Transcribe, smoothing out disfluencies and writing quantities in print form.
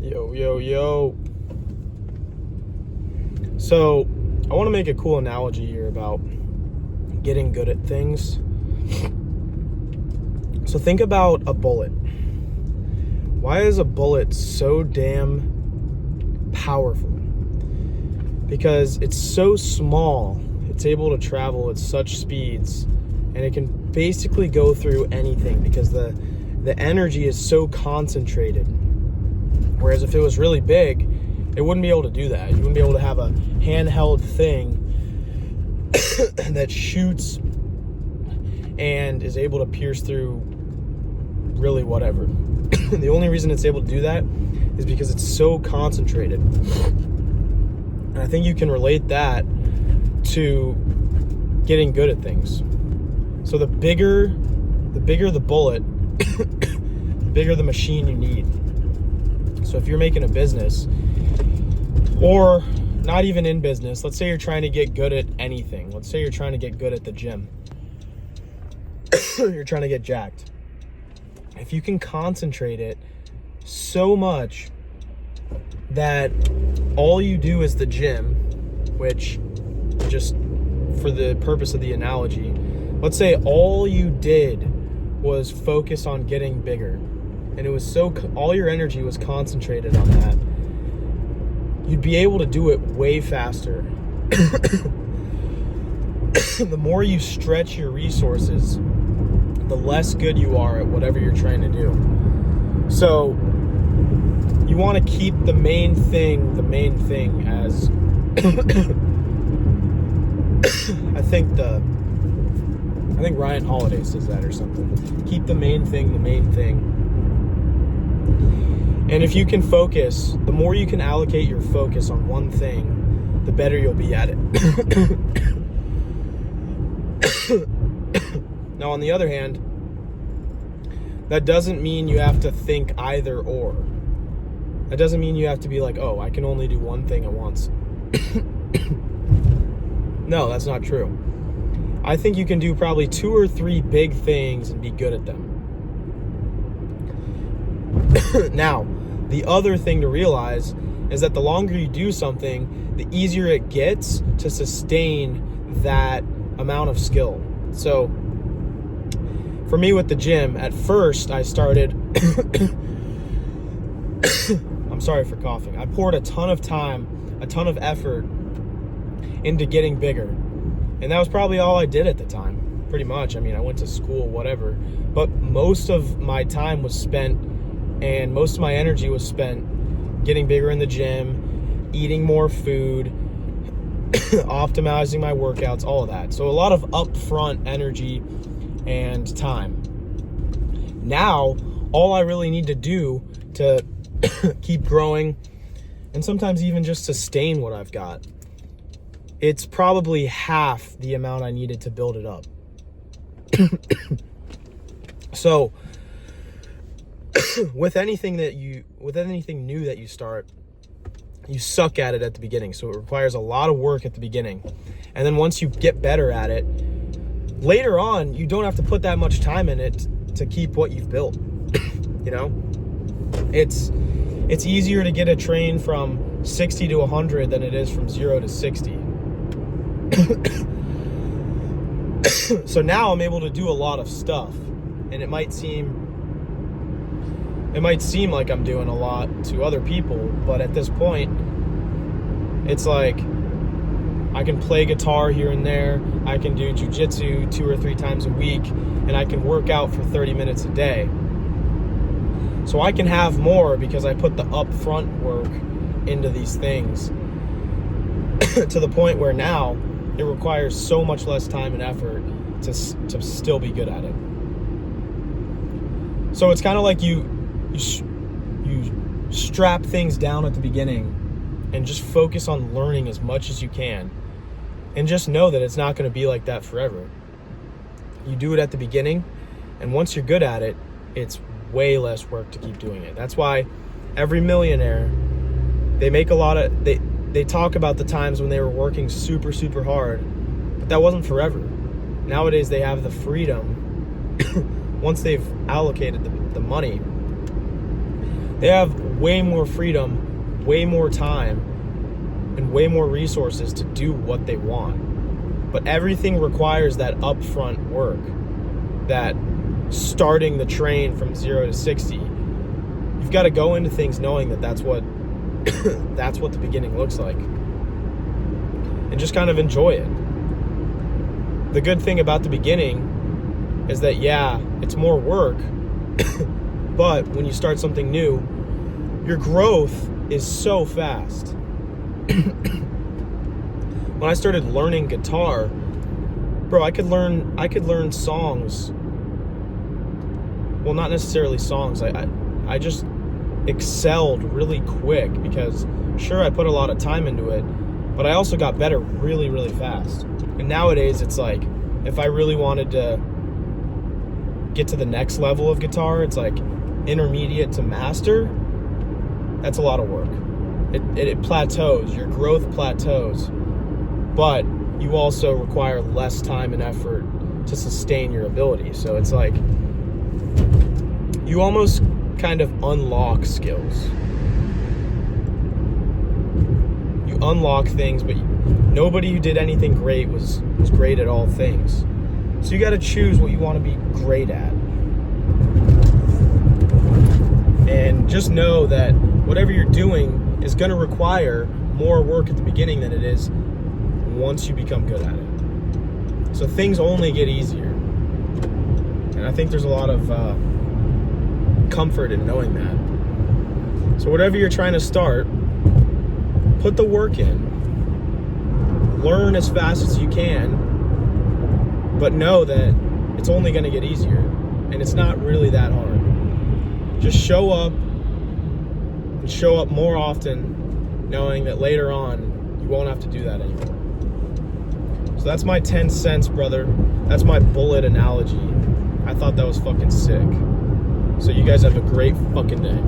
Yo, yo, yo. So, I want to make a cool analogy here about getting good at things. So, think about a bullet. Why is a bullet so damn powerful? Because it's so small, it's able to travel at such speeds, and it can basically go through anything because the energy is so concentrated. Whereas if it was really big, it wouldn't be able to do that. You wouldn't be able to have a handheld thing that shoots and is able to pierce through really whatever. The only reason it's able to do that is because it's so concentrated. And I think you can relate that to getting good at things. So the bigger the bullet, the bigger the machine you need. So if you're making a business, or not even in business, let's say you're trying to get good at anything. Let's say you're trying to get good at the gym. You're trying to get jacked. If you can concentrate it so much that all you do is the gym, which, just for the purpose of the analogy, let's say all you did was focus on getting bigger, and it was all your energy was concentrated on that, you'd be able to do it way faster. The more you stretch your resources, the less good you are at whatever you're trying to do. So you want to keep the main thing as I think Ryan Holiday says that or something. Keep the main thing. And if you can focus, the more you can allocate your focus on one thing, the better you'll be at it. Now, on the other hand, that doesn't mean you have to think either or. That doesn't mean you have to be like, oh, I can only do one thing at once. No, that's not true. I think you can do probably 2 or 3 big things and be good at them. Now, the other thing to realize is that the longer you do something, the easier it gets to sustain that amount of skill. So, for me with the gym, at first I started... I'm sorry for coughing. I poured a ton of time, a ton of effort into getting bigger. And that was probably all I did at the time, pretty much. I mean, I went to school, whatever. But most of my time was spent, and most of my energy was spent getting bigger in the gym, eating more food, optimizing my workouts, all of that. So a lot of upfront energy and time. Now, all I really need to do to keep growing, and sometimes even just sustain what I've got, it's probably half the amount I needed to build it up. So, with anything new that you start, you suck at it at the beginning. So it requires a lot of work at the beginning. And then once you get better at it, later on, you don't have to put that much time in it to keep what you've built. You know? It's easier to get a train from 60 to 100 than it is from 0 to 60. So now I'm able to do a lot of stuff, and it might seem like I'm doing a lot to other people, but at this point, it's like I can play guitar here and there, I can do jujitsu 2 or 3 times a week, and I can work out for 30 minutes a day. So I can have more because I put the upfront work into these things to the point where now it requires so much less time and effort to still be good at it. So it's kind of like you strap things down at the beginning and just focus on learning as much as you can, and just know that it's not going to be like that forever. You do it at the beginning, and once you're good at it, it's way less work to keep doing it. That's why every millionaire, they make a lot of... They talk about the times when they were working super, super hard, but that wasn't forever. Nowadays, they have the freedom, once they've allocated the money, They have way more freedom, way more time, and way more resources to do what they want. But everything requires that upfront work, that starting the train from 0 to 60. You've got to go into things knowing that that's what that's what the beginning looks like, and just kind of enjoy it. The good thing about the beginning is that, yeah, it's more work, but when you start something new, your growth is so fast. When I started learning guitar, bro, I could learn songs. Well, not necessarily songs. I just excelled really quick because, sure, I put a lot of time into it, but I also got better really, really fast. And nowadays, it's like, if I really wanted to get to the next level of guitar, it's like intermediate to master. That's a lot of work. It plateaus. Your growth plateaus. But you also require less time and effort to sustain your ability. So it's like you almost kind of unlock skills. You unlock things, but nobody who did anything great was great at all things. So you got to choose what you want to be great at. And just know that whatever you're doing is going to require more work at the beginning than it is once you become good at it. So things only get easier. And I think there's a lot of comfort in knowing that. So whatever you're trying to start, put the work in. Learn as fast as you can, but know that it's only going to get easier. And it's not really that hard. Just show up, and show up more often, knowing that later on you won't have to do that anymore. So that's my 10 cents, brother. That's my bullet analogy. I thought that was fucking sick. So you guys have a great fucking day.